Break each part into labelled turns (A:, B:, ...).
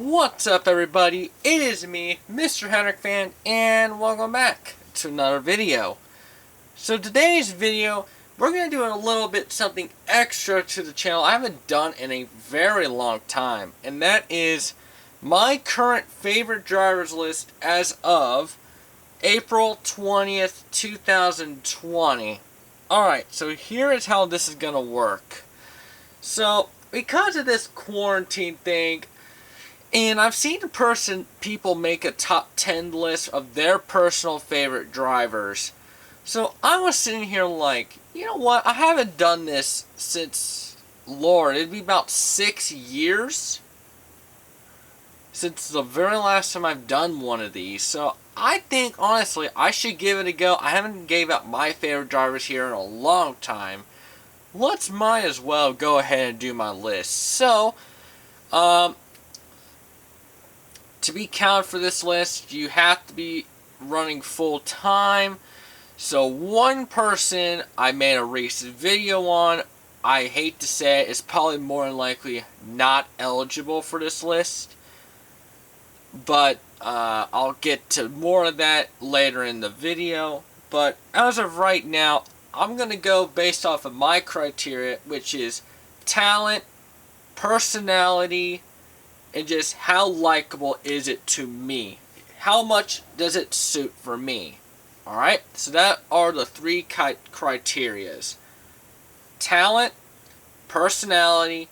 A: What's up, everybody? It is me, Mr. Henrik Fan, and welcome back to another video. So today's video, we're going to do a little bit something extra to the channel I haven't done in a very long time, and that is my current favorite drivers list as of April 20th, 2020. Alright, so here is how this is going to work. So, because of this quarantine thing, and I've seen people make a top 10 list of their personal favorite drivers. So I was sitting here like, you know what, I haven't done this since, Lord, it'd be about 6 years since the very last time I've done one of these. So I think, honestly, I should give it a go. I haven't gave out my favorite drivers here in a long time. Might as well go ahead and do my list. So, to be counted for this list, you have to be running full time. So one person I made a recent video on, I hate to say it, is probably more than likely not eligible for this list. But I'll get to more of that later in the video. But as of right now, I'm going to go based off of my criteria, which is talent, personality, and just how likable is it to me. How much does it suit for me? Alright, so that are the three criterias. Talent, personality,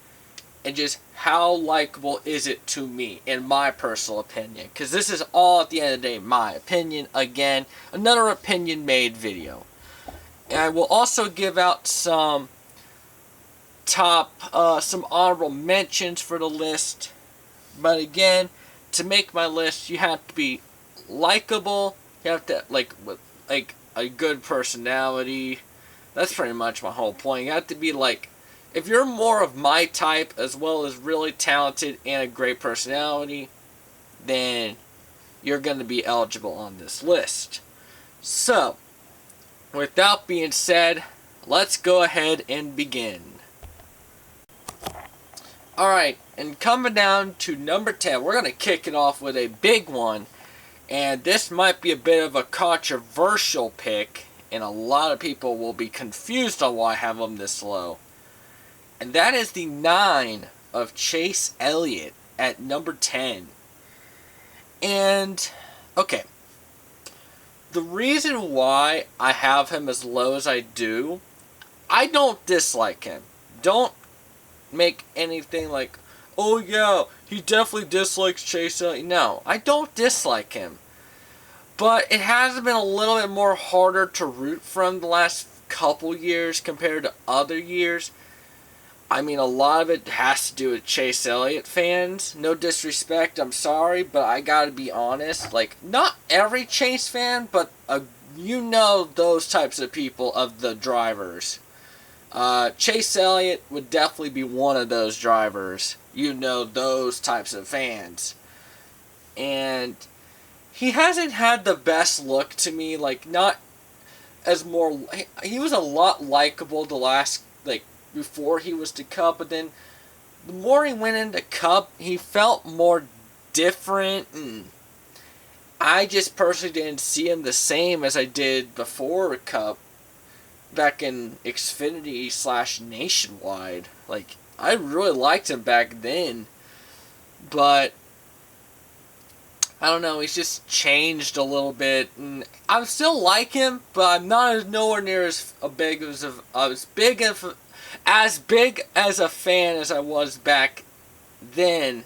A: and just how likable is it to me, in my personal opinion. Because this is all, at the end of the day, my opinion. Again, another opinion-made video. And I will also give out some some honorable mentions for the list. But again, to make my list, you have to be likable. You have to with a good personality. That's pretty much my whole point. You have to be if you're more of my type, as well as really talented and a great personality, then you're going to be eligible on this list. So, with that being said, let's go ahead and begin. Alright, and coming down to number 10, we're going to kick it off with a big one. And this might be a bit of a controversial pick, and a lot of people will be confused on why I have him this low. And that is the 9 of Chase Elliott at number 10. And, okay. The reason why I have him as low as I do, I don't dislike him. Don't make anything like, oh yeah, he definitely dislikes Chase Elliott. No, I don't dislike him. But it has been a little bit more harder to root from the last couple years compared to other years. I mean, a lot of it has to do with Chase Elliott fans. No disrespect, I'm sorry, but I gotta be honest. Not every Chase fan, but you know those types of people of the drivers. Chase Elliott would definitely be one of those drivers. You know those types of fans. And he hasn't had the best look to me. Not as more... He was a lot likable the last... before he was to Cup. But then, the more he went into Cup, he felt more different. And I just personally didn't see him the same as I did before Cup. Back in Xfinity / Nationwide. I really liked him back then. But I don't know, he's just changed a little bit. And I still like him, but I'm not nowhere near as big as a fan as I was back then.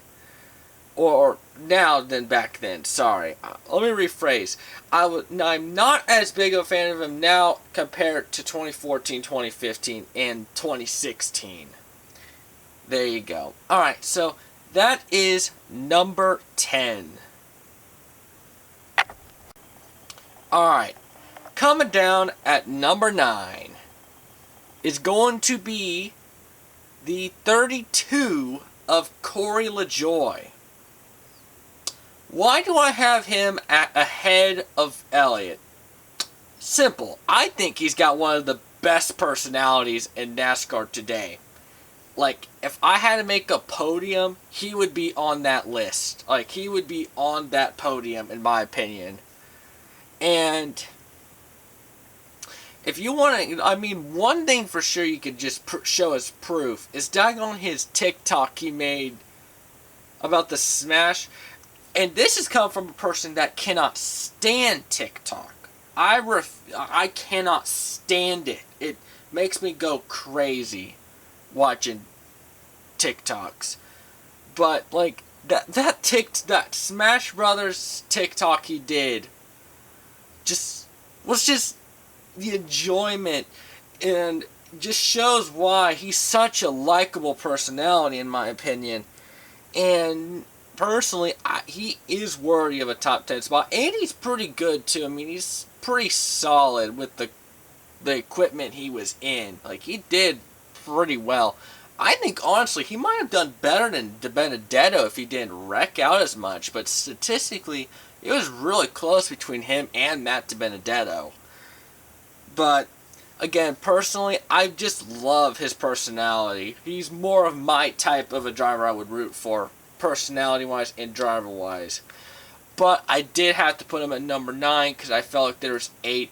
A: Or now than back then. Sorry. Let me rephrase. I'm not as big of a fan of him now compared to 2014, 2015, and 2016. There you go. Alright, so that is number 10. Alright. Coming down at number 9 is going to be the 32 of LaJoie. Why do I have him ahead of Elliott? Simple. I think he's got one of the best personalities in NASCAR today. like, if I had to make a podium, he would be on that list. Like, he would be on that podium, in my opinion. And if you want to, I mean, one thing for sure you could just show as proof is daggone his TikTok he made about the Smash. And this has come from a person that cannot stand TikTok. I cannot stand it. It makes me go crazy watching TikToks. But like that Smash Brothers TikTok he did was just the enjoyment, and just shows why he's such a likable personality, in my opinion. And personally, he is worthy of a top 10 spot, and he's pretty good too. I mean, he's pretty solid with the equipment he was in. Like, he did pretty well. I think, honestly, he might have done better than DiBenedetto if he didn't wreck out as much, but statistically, it was really close between him and Matt DiBenedetto. But, again, personally, I just love his personality. He's more of my type of a driver I would root for, personality-wise and driver-wise. But I did have to put him at number 9 because I felt like there was 8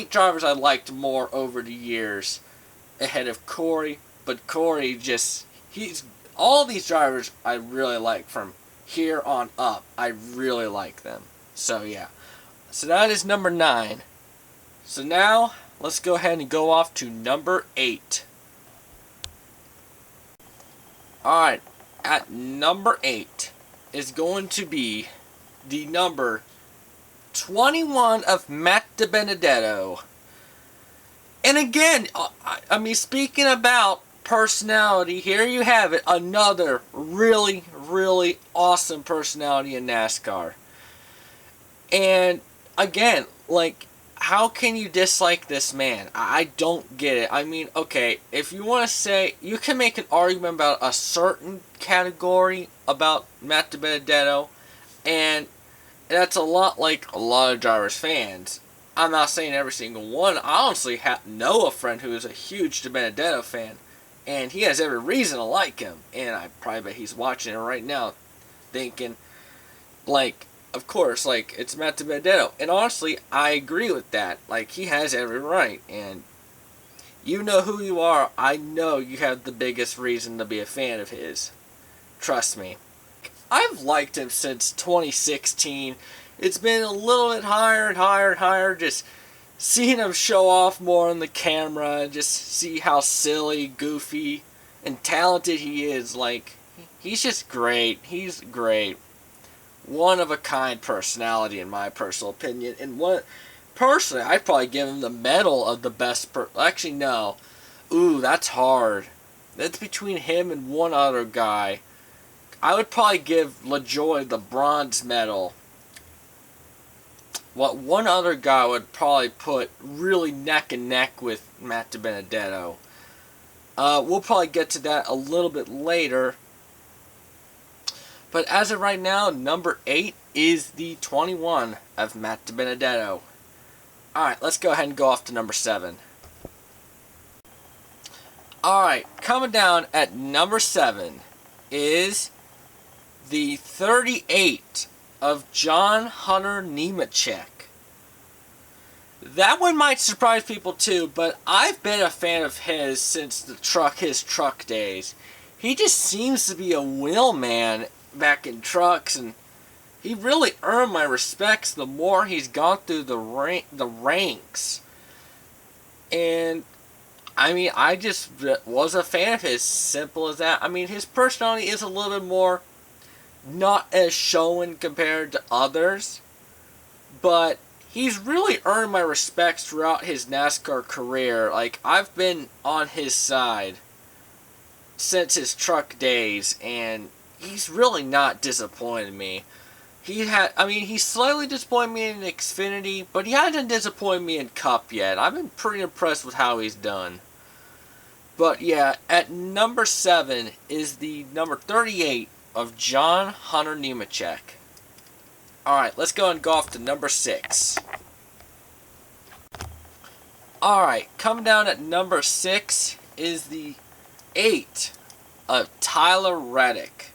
A: drivers I liked more over the years ahead of Corey. But Corey all these drivers I really like from here on up. I really like them. So yeah. So that is number 9. So now, let's go ahead and go off to number 8. Alright, at number 8 is going to be the number 21 of Matt DiBenedetto. And again, I mean, speaking about personality, here you have it, another really, really awesome personality in NASCAR. And again, like, how can you dislike this man? I don't get it. I mean, okay, if you want to say, you can make an argument about a certain category about Matt DiBenedetto, and that's a lot like a lot of drivers' fans. I'm not saying every single one. I honestly know a friend who is a huge DiBenedetto fan, and he has every reason to like him. And I probably bet he's watching it right now, thinking, like, of course, like, it's Matt DiBenedetto. And honestly, I agree with that. Like, he has every right. And you know who you are. I know you have the biggest reason to be a fan of his. Trust me. I've liked him since 2016. It's been a little bit higher and higher and higher. Just seeing him show off more on the camera. And just see how silly, goofy, and talented he is. Like, he's just great. He's great. One of a kind personality, in my personal opinion. And personally, I'd probably give him the medal of the best actually, no. Ooh, that's hard. That's between him and one other guy. I would probably give LaJoie the bronze medal. What one other guy would probably put really neck and neck with Matt DiBenedetto. We'll probably get to that a little bit later. But as of right now, number 8 is the 21 of Matt DiBenedetto. Alright, let's go ahead and go off to number 7. Alright, coming down at number 7 is the 38 of John Hunter Nemechek. That one might surprise people too, but I've been a fan of his since his truck days. He just seems to be a wheel man back in trucks, and he really earned my respects the more he's gone through the ranks. And I mean, I just was a fan of his, simple as that. I mean, his personality is a little bit more not as shown compared to others, but he's really earned my respects throughout his NASCAR career. Like, I've been on his side since his truck days, and he's really not disappointed me. He slightly disappointed me in Xfinity, but he hasn't disappointed me in Cup yet. I've been pretty impressed with how he's done. But yeah, at number 7 is the number 38 of John Hunter Nemechek. Alright, let's go and go off to number 6. Alright, coming down at number 6 is the 8 of Tyler Reddick.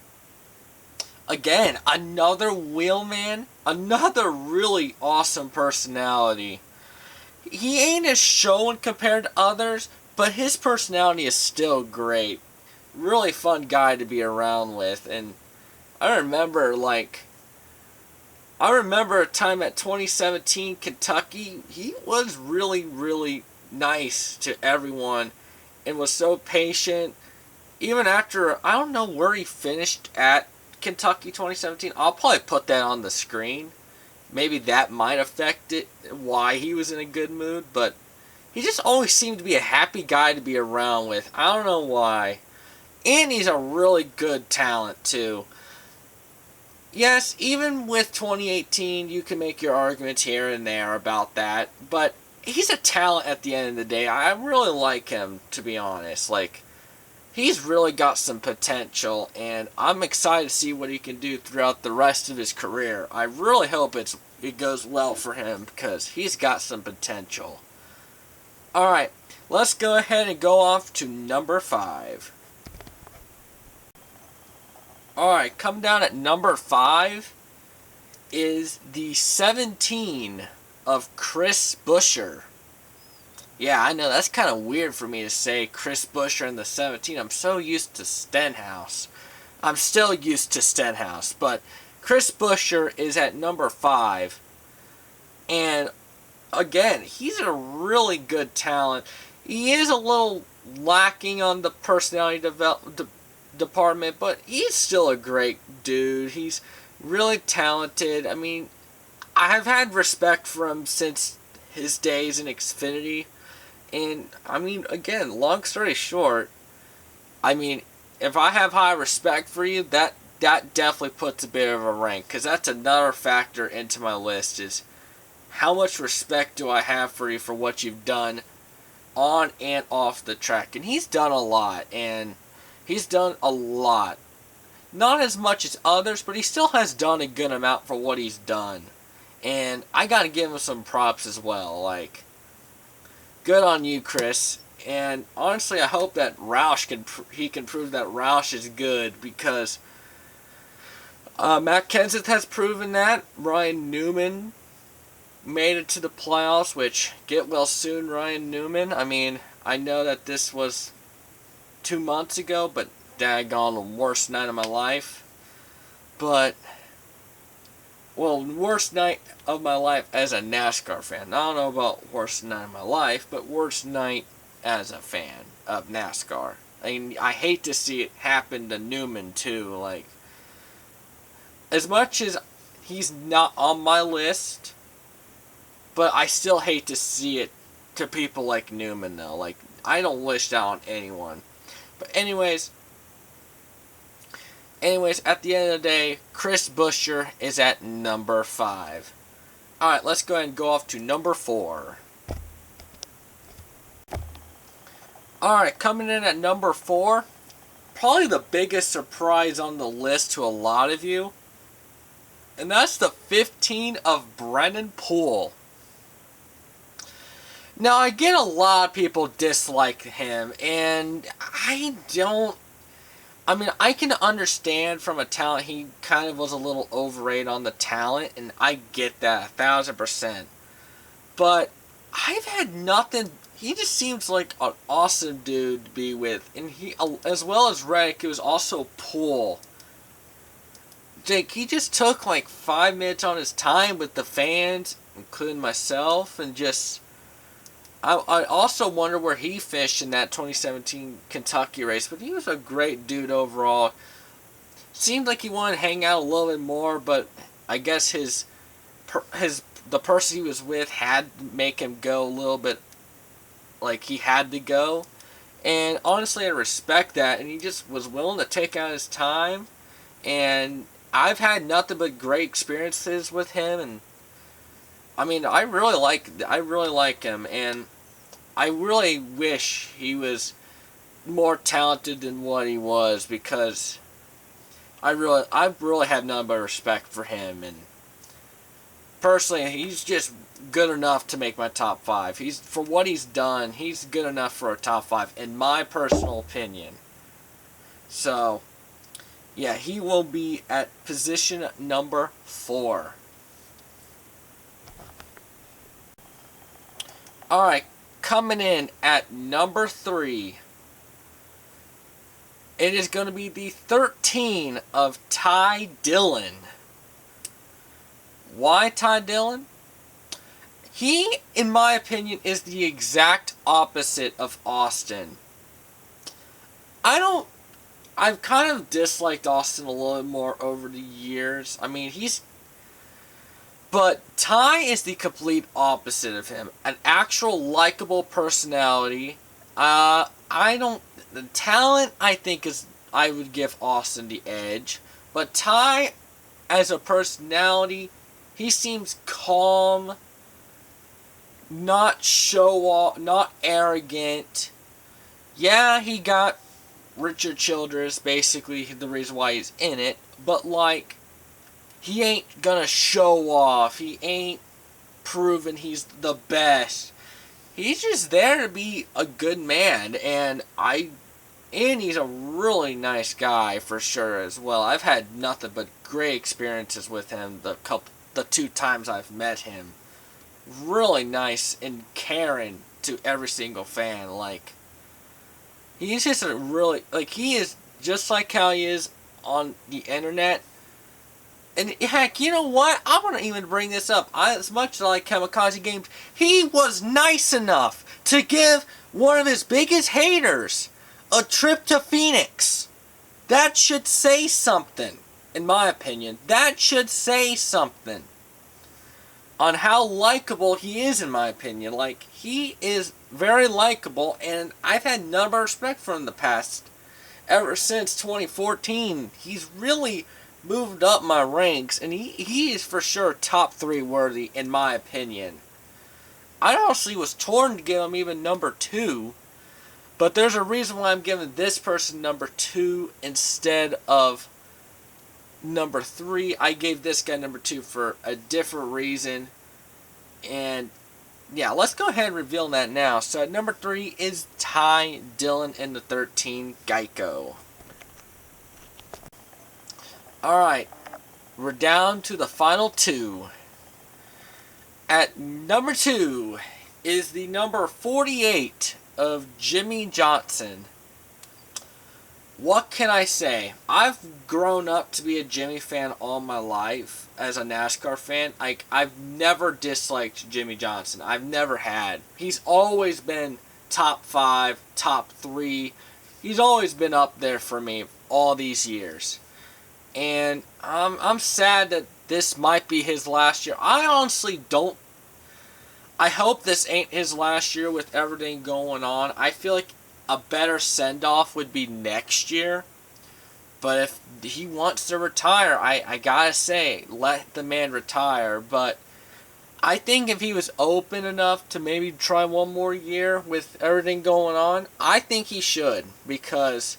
A: Again, another wheelman, another really awesome personality. He ain't as shown compared to others, but his personality is still great. Really fun guy to be around with. And I remember a time at 2017 Kentucky, he was really, really nice to everyone and was so patient. Even after, I don't know where he finished at Kentucky 2017. I'll probably put that on the screen. Maybe that might affect it, why he was in a good mood, but he just always seemed to be a happy guy to be around with. I don't know why. And he's a really good talent, too. Yes, even with 2018, you can make your arguments here and there about that, but he's a talent at the end of the day. I really like him, to be honest. He's really got some potential, and I'm excited to see what he can do throughout the rest of his career. I really hope it goes well for him, because he's got some potential. Alright, let's go ahead and go off to number 5. Alright, coming down at number 5 is the 17 of Chris Buescher. Yeah, I know, that's kind of weird for me to say Chris Buescher in the 17. I'm so used to Stenhouse. I'm still used to Stenhouse, but Chris Buescher is at number 5. And, again, he's a really good talent. He is a little lacking on the personality department, but he's still a great dude. He's really talented. I mean, I have had respect for him since his days in Xfinity. And, I mean, again, long story short, I mean, if I have high respect for you, that definitely puts a bit of a rank. Because that's another factor into my list is how much respect do I have for you for what you've done on and off the track. And he's done a lot. And he's done a lot. Not as much as others, but he still has done a good amount for what he's done. And I got to give him some props as well. Good on you, Chris. And honestly, I hope that Roush can prove that Roush is good, because Matt Kenseth has proven that. Ryan Newman made it to the playoffs, which, get well soon, Ryan Newman. I mean, I know that this was 2 months ago, but daggone, the worst night of my life. But, well, worst night of my life as a NASCAR fan. I don't know about worst night of my life, but worst night as a fan of NASCAR. I mean, I hate to see it happen to Newman, too. As much as he's not on my list, but I still hate to see it to people like Newman, though. I don't wish that on anyone. But anyways, at the end of the day, Chris Buescher is at number 5. Alright, let's go ahead and go off to number 4. Alright, coming in at number 4, probably the biggest surprise on the list to a lot of you, and that's the 15 of Brennan Poole. Now, I get a lot of people dislike him, and I can understand from a talent, he kind of was a little overrated on the talent, and I get that 1,000%. But I've had nothing. He just seems like an awesome dude to be with, and he, as well as Reddick, it was also Poole. Jake, he just took 5 minutes on his time with the fans, including myself, and just. I also wonder where he fished in that 2017 Kentucky race, but he was a great dude overall. Seemed like he wanted to hang out a little bit more, but I guess the person he was with had to make him go a little bit like he had to go. And honestly, I respect that, and he just was willing to take out his time. And I've had nothing but great experiences with him, and I mean, I really like him, and I really wish he was more talented than what he was, because I really have none but respect for him, and personally, he's just good enough to make my top 5. For what he's done, he's good enough for a top 5, in my personal opinion. So, yeah, he will be at position number 4. Alright, coming in at number 3. It is going to be the 13 of Ty Dillon. Why Ty Dillon? He, in my opinion, is the exact opposite of Austin. I've kind of disliked Austin a little bit more over the years. I mean, but Ty is the complete opposite of him. An actual likable personality. The talent, I think, I would give Austin the edge. But Ty, as a personality, he seems calm, not show off, not arrogant. Yeah, he got Richard Childress, basically the reason why he's in it. But, like, he ain't gonna show off. He ain't proving he's the best. He's just there to be a good man, and he's a really nice guy for sure as well. I've had nothing but great experiences with him the 2 times I've met him. Really nice and caring to every single fan. Like, he's just he is just like how he is on the internet. And heck, you know what? I want to even bring this up. As much as I like Kamikaze Games, he was nice enough to give one of his biggest haters a trip to Phoenix. That should say something, in my opinion. That should say something on how likable he is, in my opinion. Like, he is very likable, and I've had none but respect for him in the past. Ever since 2014, he's really moved up my ranks, and he is for sure top 3 worthy, in my opinion. I honestly was torn to give him even number 2, but there's a reason why I'm giving this person number 2 instead of number 3. I gave this guy number 2 for a different reason, and yeah, let's go ahead and reveal that now. So at number 3 is Ty Dillon in the 13 Geico. Alright, we're down to the final 2. At number 2 is the number 48 of Jimmie Johnson. What can I say? I've grown up to be a Jimmie fan all my life as a NASCAR fan. I've never disliked Jimmie Johnson. I've never had. He's always been top 5, top 3. He's always been up there for me all these years. And I'm sad that this might be his last year. I honestly don't. I hope this ain't his last year with everything going on. I feel like a better send-off would be next year. But if he wants to retire, I gotta say, let the man retire. But I think if he was open enough to maybe try one more year with everything going on, I think he should. Because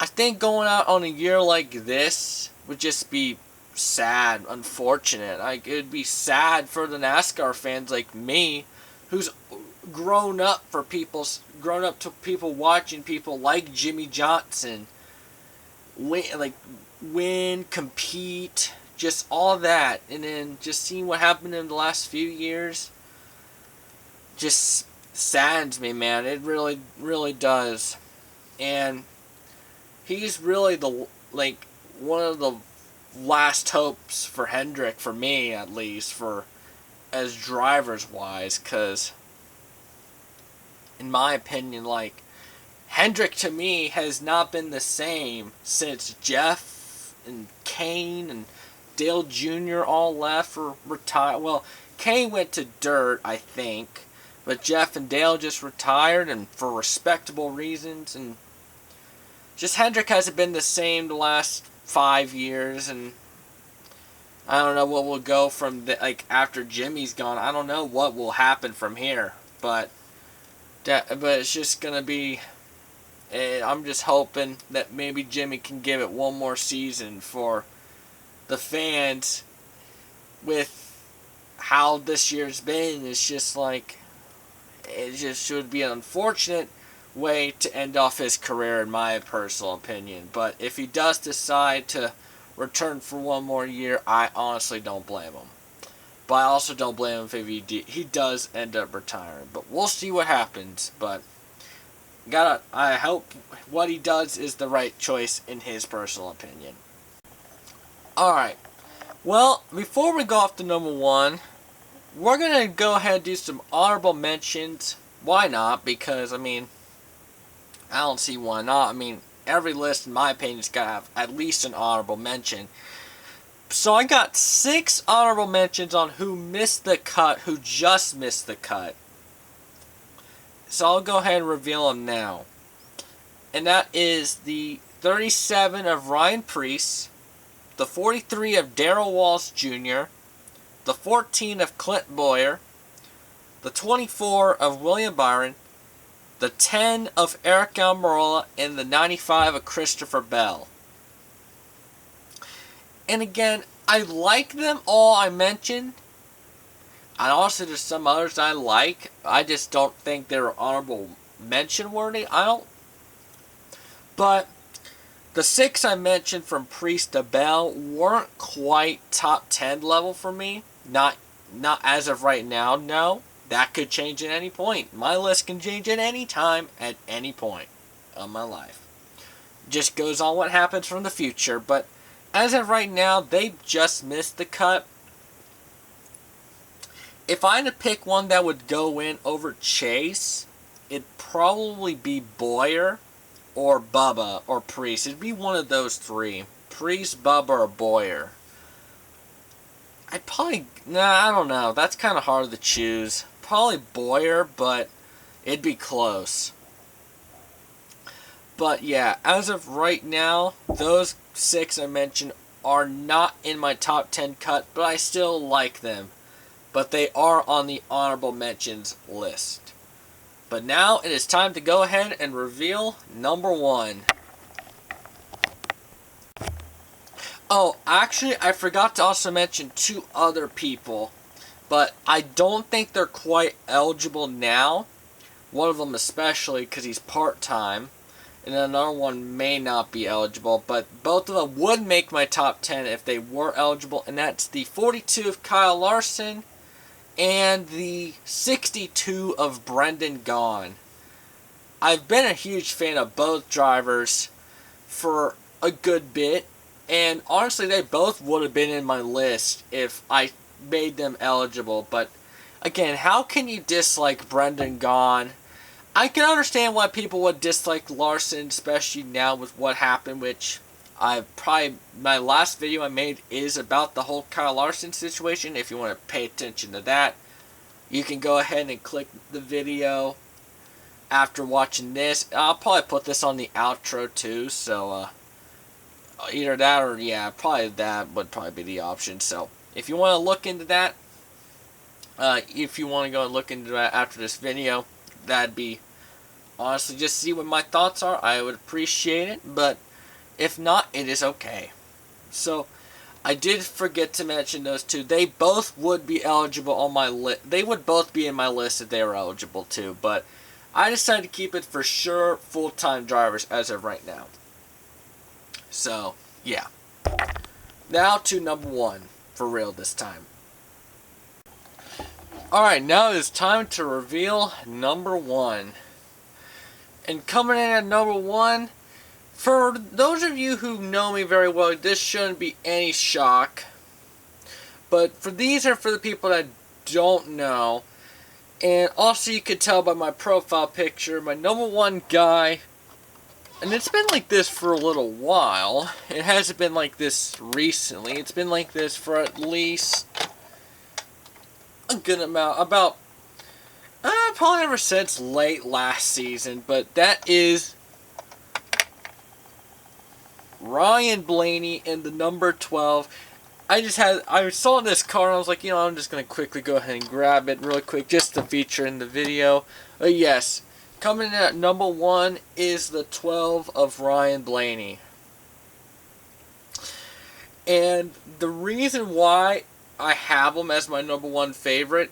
A: I think going out on a year like this would just be sad, unfortunate. Like, it would be sad for the NASCAR fans like me, who's grown up to people watching people like Jimmie Johnson win, compete, just all that, and then just seeing what happened in the last few years just saddens me, man. It really, really does. And he's really one of the last hopes for Hendrick, for me at least, for as drivers wise, because in my opinion, Hendrick to me has not been the same since Jeff and Kane and Dale Jr. all left or retired. Well, Kane went to dirt, I think, but Jeff and Dale just retired, and for respectable reasons, and just Hendrick hasn't been the same the last 5 years, and I don't know what will go from after Jimmy's gone. I don't know what will happen from here, but it's just gonna be. I'm just hoping that maybe Jimmie can give it one more season for the fans. With how this year's been, it's just it just should be unfortunate way to end off his career, in my personal opinion. But if he does decide to return for one more year, I honestly don't blame him. But I also don't blame him if he does end up retiring. But we'll see what happens. But I hope what he does is the right choice in his personal opinion. Alright. Well, before we go off to number one, we're going to go ahead and do some honorable mentions. Why not? Because, I mean, I don't see why not. I mean, every list, in my opinion, has got to have at least an honorable mention. So I got 6 honorable mentions on who missed the cut, who just missed the cut. So I'll go ahead and reveal them now. And that is the 37 of Ryan Preece, the 43 of Darrell Walsh Jr., the 14 of Clint Bowyer, the 24 of William Byron, the 10 of Eric Almirola, and the 95 of Christopher Bell. And again, I like them all I mentioned. And also there's some others I like. I just don't think they're honorable mention worthy. But the 6 I mentioned from Preece to Bell weren't quite top 10 level for me. Not as of right now, no. That could change at any point. My list can change at any time, at any point of my life. Just goes on what happens from the future. But as of right now, they just missed the cut. If I had to pick one that would go in over Chase, it'd probably be Bowyer or Bubba or Preece. It'd be one of those 3. Preece, Bubba, or Bowyer. I don't know. That's kind of hard to choose. Probably Bowyer, but it'd be close. But yeah, as of right now, those 6 I mentioned are not in my top 10 cut, but I still like them. But they are on the honorable mentions list. But now it is time to go ahead and reveal number 1. Oh, actually, I forgot to also mention 2 other people. But I don't think they're quite eligible now. One of them especially because he's part-time. And another one may not be eligible. But both of them would make my top 10 if they were eligible. And that's the 42 of Kyle Larson and the 62 of Brendan Gaughan. I've been a huge fan of both drivers for a good bit. And honestly, they both would have been in my list if I made them eligible. But again, how can you dislike Brendan Gaughan? I can understand why people would dislike Larson, especially now with what happened, which my last video I made is about the whole Kyle Larson situation. If you want to pay attention to that, you can go ahead and click the video after watching this. I'll probably put this on the outro too, so either that or, yeah, probably that would probably be the option. So if you want to look into that, if you want to go and look into that after this video, that'd be, honestly, just see what my thoughts are. I would appreciate it, but if not, it is okay. So I did forget to mention those 2. They both would be eligible on my list. They would both be in my list if they were eligible too, but I decided to keep it for sure full-time drivers as of right now. So, yeah. Now to number 1, for real this time. Alright, now it is time to reveal number 1. And coming in at number 1, for those of you who know me very well, this shouldn't be any shock. But these are for the people that don't know. And also you could tell by my profile picture, my number 1 guy, and it's been like this for a little while. It hasn't been like this recently. It's been like this for at least a good amount, about probably ever since late last season. But that is Ryan Blaney in the number 12. I saw this car and I was like, I'm just going to quickly go ahead and grab it really quick just to feature in the video. Yes, coming in at number 1 is the 12 of Ryan Blaney. And the reason why I have him as my number 1 favorite,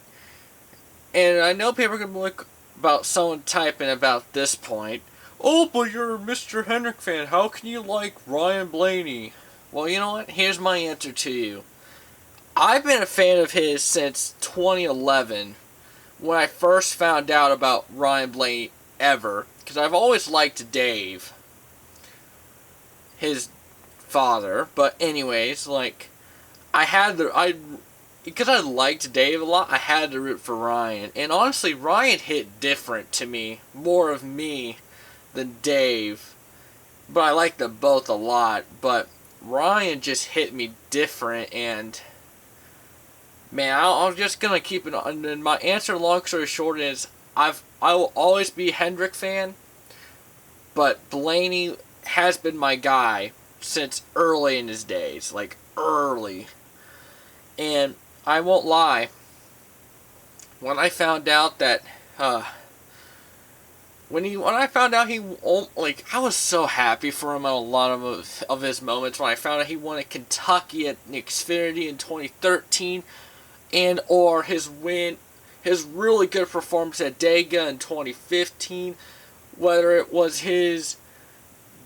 A: and I know people are going to be like, about someone typing about this point. Oh, but you're a Mr. Hendrick fan. How can you like Ryan Blaney? Well, you know what? Here's my answer to you. I've been a fan of his since 2011, when I first found out about Ryan Blaney ever, because I've always liked Dave, his father. But anyways, like, because I liked Dave a lot, I had to root for Ryan. And honestly, Ryan hit different to me, more of me than Dave. But I like them both a lot. But Ryan just hit me different, and man, I'm just gonna keep it on. And my answer, long story short, is I will always be a Hendrick fan, but Blaney has been my guy since early in his days, like early. And I won't lie, when I found out that when I found out like, I was so happy for him on a lot of his moments. When I found out he won at Kentucky at Xfinity in 2013, and or his really good performance at Dega in 2015, whether it was his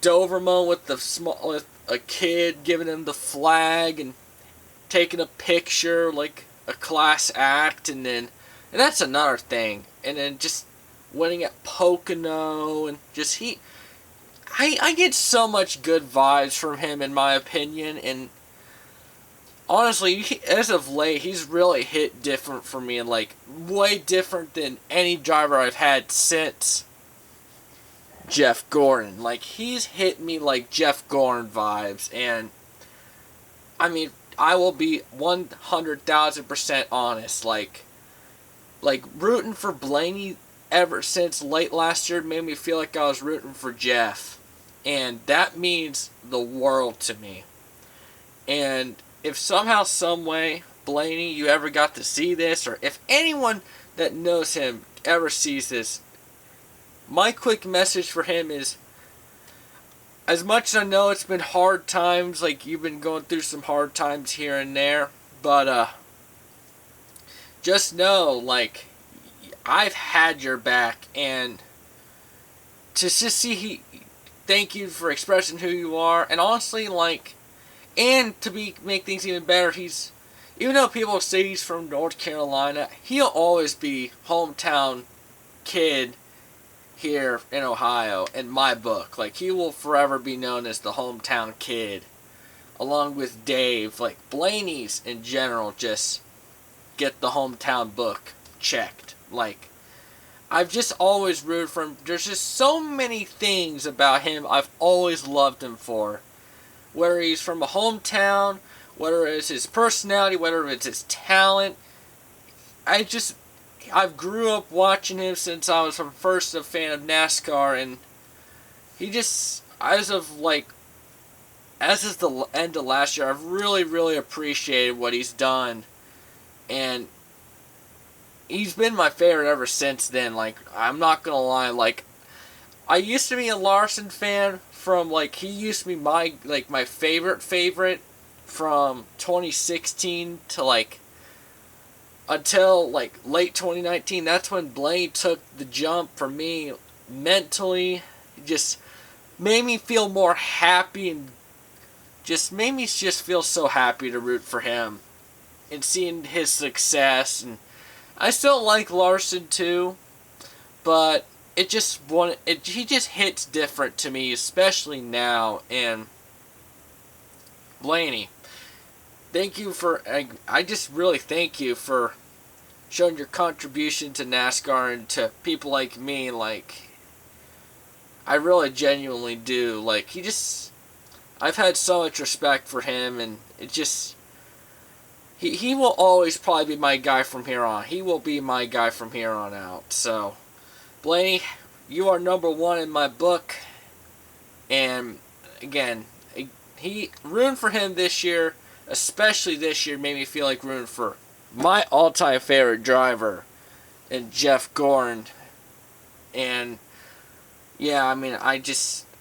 A: Dover moment with a kid giving him the flag and taking a picture like a class act, and that's another thing. And then just winning at Pocono, and just I get so much good vibes from him, in my opinion. And honestly, as of late, he's really hit different for me, and like way different than any driver I've had since Jeff Gordon. Like, he's hit me like Jeff Gordon vibes. And I mean, I will be 100,000% honest. Like rooting for Blaney ever since late last year made me feel like I was rooting for Jeff. And that means the world to me. And if somehow, some way, Blaney, you ever got to see this, or if anyone that knows him ever sees this, my quick message for him is, as much as I know it's been hard times, like you've been going through some hard times here and there, but just know, like, I've had your back. And to just see thank you for expressing who you are. And honestly, like, and make things even better, even though people say he's from North Carolina, he'll always be hometown kid here in Ohio, in my book. Like, he will forever be known as the hometown kid, along with Dave. Like, Blaney's in general just get the hometown book checked. Like, I've just always rooted for him. There's just so many things about him I've always loved him for. Whether he's from a hometown, whether it's his personality, whether it's his talent. I've grew up watching him since I was first a fan of NASCAR, and he just, as of the end of last year, I've really, really appreciated what he's done. And he's been my favorite ever since then. Like, I'm not gonna lie, like, I used to be a Larson fan from, like, he used to be my favorite from 2016 to, like, until, like, late 2019. That's when Blaney took the jump for me mentally. It just made me feel more happy, and just made me just feel so happy to root for him and seeing his success. And I still like Larson too, but he just hits different to me, especially now. And Blaney, I just really thank you for showing your contribution to NASCAR and to people like me. Like, I really genuinely do. Like, I've had so much respect for him, and it just, he will always probably be my guy from here on. He will be my guy from here on out. So, Blaney, you are number one in my book. And again, rooting for him this year, especially this year, made me feel like rooting for my all-time favorite driver, and Jeff Gordon. And yeah, I mean, I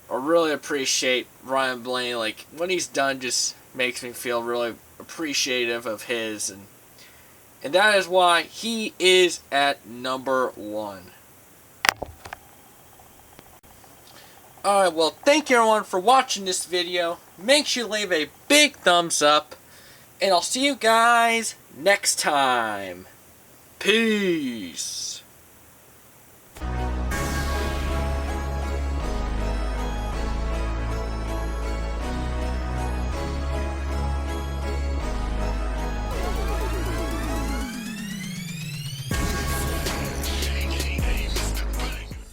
A: really appreciate Ryan Blaney. Like, what he's done just makes me feel really appreciative of and that is why he is at number one. Alright, well, thank you everyone for watching this video. Make sure you leave a big thumbs up. And I'll see you guys next time. Peace.